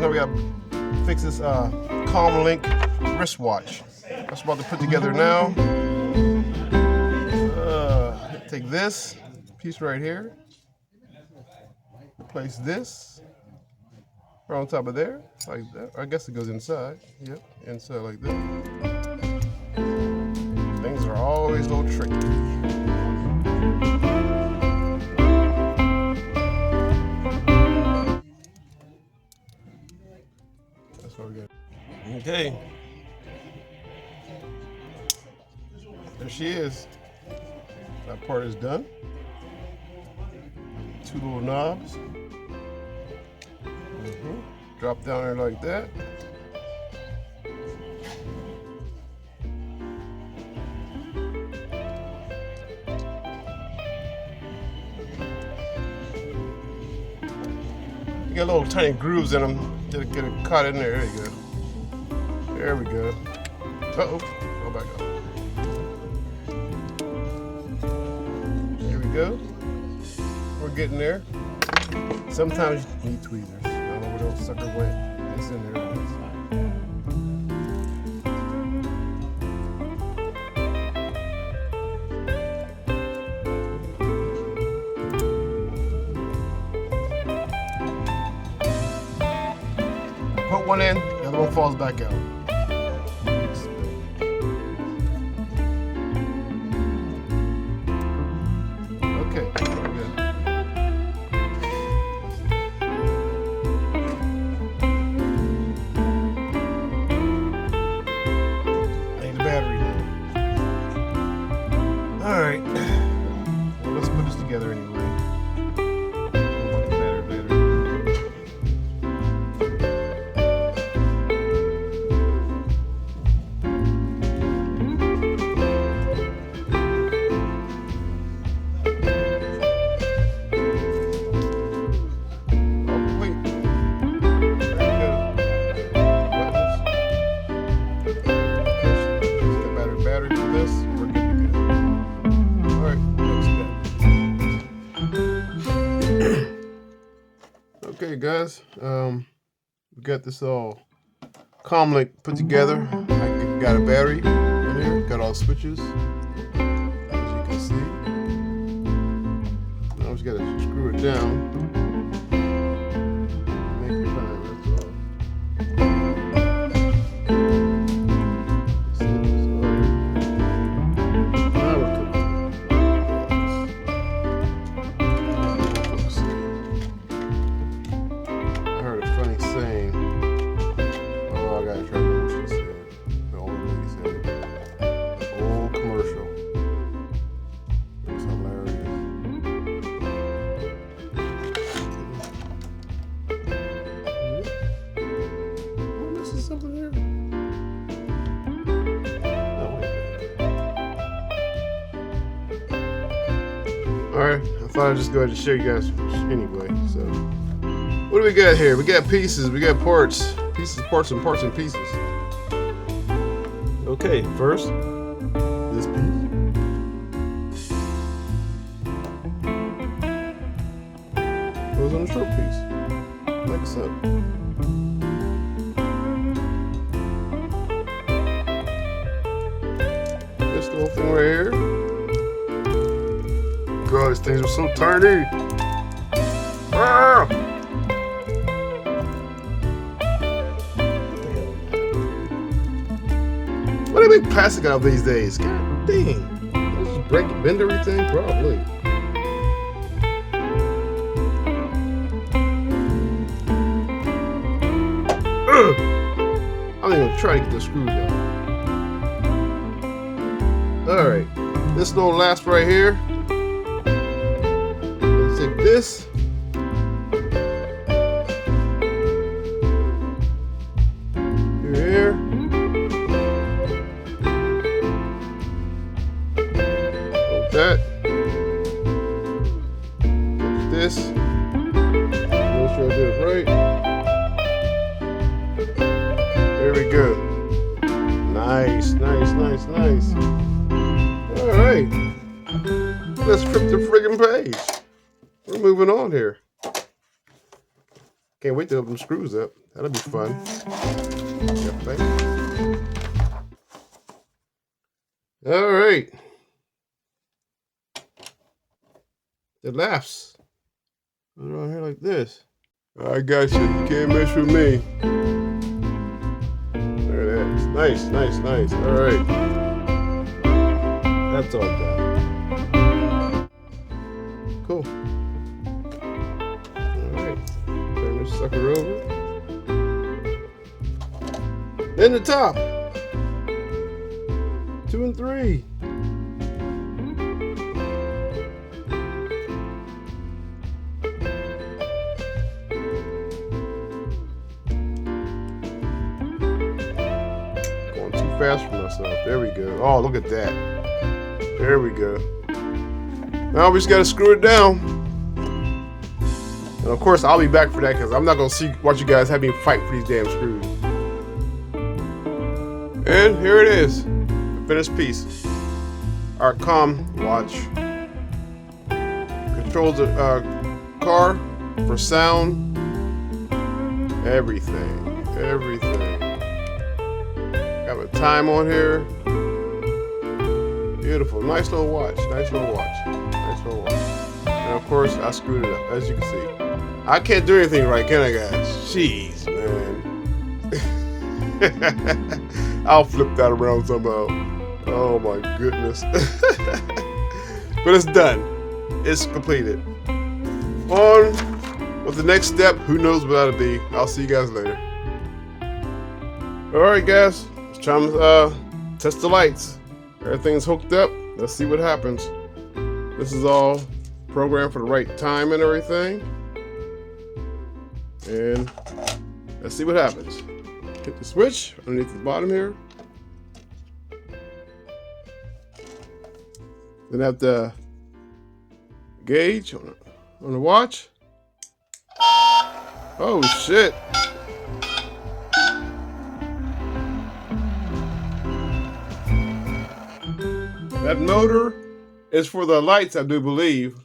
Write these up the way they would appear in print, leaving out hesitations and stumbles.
Now we got to fix this Calm Link wristwatch. That's what I'm about to put together now. Take this piece right here, place this right on top of there, like that. I guess it goes inside. Yep, inside like that. Things are always a little tricky. That's what we got. Okay. There she is. That part is done. Two little knobs. Drop down there like that. You got little tiny grooves in them. Get it caught in there. There you go. There we go. Uh-oh. Go back up. There we go. We're getting there. Sometimes you need tweezers. I don't know where those sucker went. It's in there. Put one in, the other one falls back out. Okay, we're good. I need a battery now. Alright. Well, let's put this together anyway. Okay, guys, we got this all Calm Link put together. I got a battery in here, got all the switches, as you can see. Now we just got to screw it down. Make it fine, that's all. Alright, I thought I'd just go ahead and show you guys anyway. So, what do we got here? We got pieces, we got parts. Pieces, parts, and parts and pieces. Okay, first, this piece. Goes on the short piece, like so. This little thing right here. God, these things are so tiny. Ah! What do they make plastic out of these days? God dang. Let's just break and bend everything? Probably. I'm even gonna try to get the screws out. Alright. This little last right here. Let's take this. Here. that. Get this. Make sure I do it right. There we go. Nice, nice, nice, nice. Alright. Let's flip the friggin' page. We're moving on here. Can't wait to open screws up. That'll be fun. Alright. It laughs. Put it on here like this. I got you. You can't mess with me. There it is. Nice, nice, nice. Alright. That's all done. Cool. Alright. Turn this sucker over. Then the top. 2 and 3. Going too fast for myself. There we go. Oh, look at that. There we go. Now we just gotta screw it down. And of course, I'll be back for that because I'm not gonna watch you guys have me fight for these damn screws. And here it is, the finished piece. Our comm watch controls the car for sound, everything, everything. Got a time on here. Beautiful, nice little watch, nice little watch, nice little watch. And of course, I screwed it up, as you can see. I can't do anything right, can I, guys? Jeez, man. I'll flip that around somehow. Oh my goodness. But it's done. It's completed. On with the next step. Who knows what that'll be. I'll see you guys later. Alright guys, it's time to test the lights. Everything's hooked up. Let's see what happens. This is all programmed for the right time and everything. And let's see what happens. Hit the switch underneath the bottom here. Then have the gauge on the watch. Oh shit. That motor is for the lights, I do believe.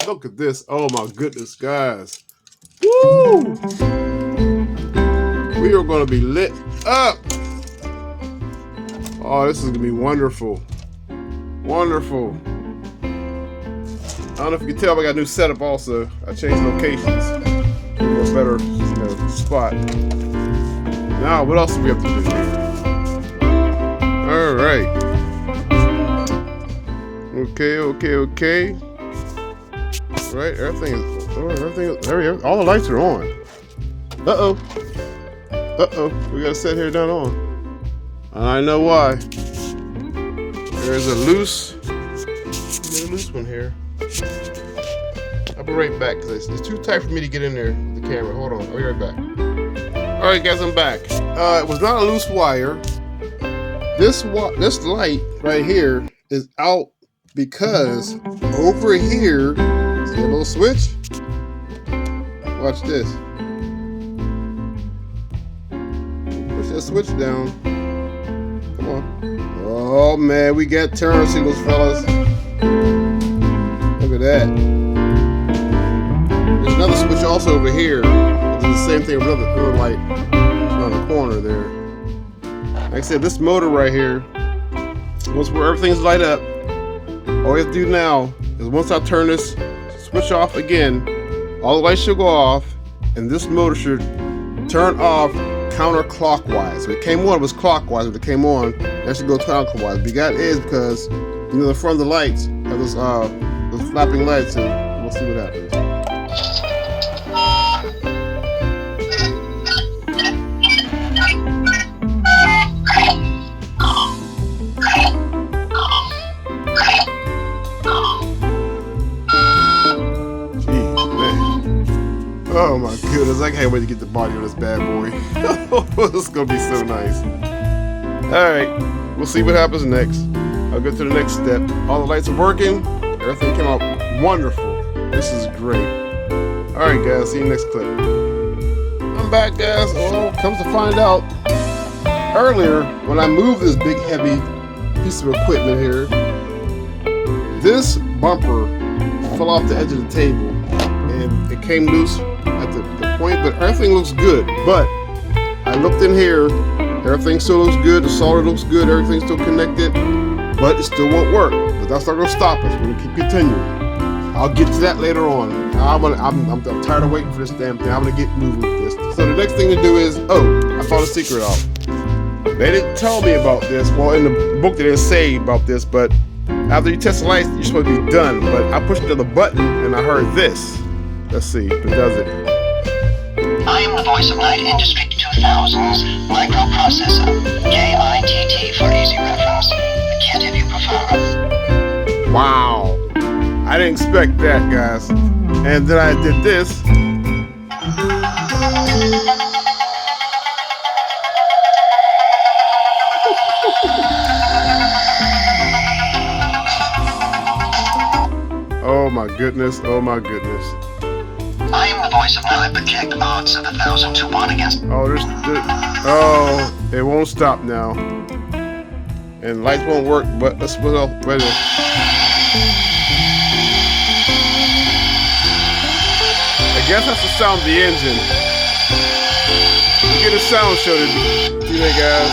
Look at this. Oh my goodness, guys. Woo! We are going to be lit up. Oh, this is going to be wonderful. Wonderful. I don't know if you can tell, but I got a new setup also. I changed locations to a better spot. Now, what else do we have to do here? All right. Okay. All right, everything is, all the lights are on. Uh-oh, we gotta set here down on. And I know why. There's a loose one here. I'll be right back because it's too tight for me to get in there with the camera. Hold on, I'll be right back. All right, guys, I'm back. It was not a loose wire. This light right here is out because over here, see a little switch? Watch this. Push that switch down. Come on. Oh man, we got turn signals, fellas. Look at that. There's another switch also over here. It's the same thing with another light on the corner there. Like I said, this motor right here, once everything's light up, all we have to do now is once I turn this switch off again, all the lights should go off, and this motor should turn off counterclockwise. If it came on, it was clockwise. If it came on, that should go counterclockwise. But that is because the front of the lights have those flapping lights, and we'll see what happens. Oh my goodness, I can't wait to get the body on this bad boy. This is gonna be so nice. Alright, we'll see what happens next. I'll go to the next step. All the lights are working. Everything came out wonderful. This is great. Alright guys, see you next clip. I'm back guys. Well, comes to find out, earlier when I moved this big heavy piece of equipment here, this bumper fell off the edge of the table and it came loose at the point, but everything looks good. But I looked in here, everything still looks good, the solder looks good, everything's still connected, but it still won't work. But that's not gonna stop us, we're gonna keep continuing. I'll get to that later on. I'm tired of waiting for this damn thing. I'm gonna get moving with this. So the next thing to do is, oh, I found a secret out. They didn't tell me about this. Well, in the book they didn't say about this, but after you test the lights, you're supposed to be done. But I pushed the button and I heard this. Let's see if it does it. I am the voice of Night Industry 2000's microprocessor. Kitt for easy reference. Kitt if you prefer. Wow. I didn't expect that, guys. And then I did this. Oh my goodness, oh my goodness. I am the voice of Night, project odds of 1,000 to 1 against. Oh, it won't stop now. And lights won't work, but let's put off. Wait a minute. I guess that's the sound of the engine. You get a sound show today, guys.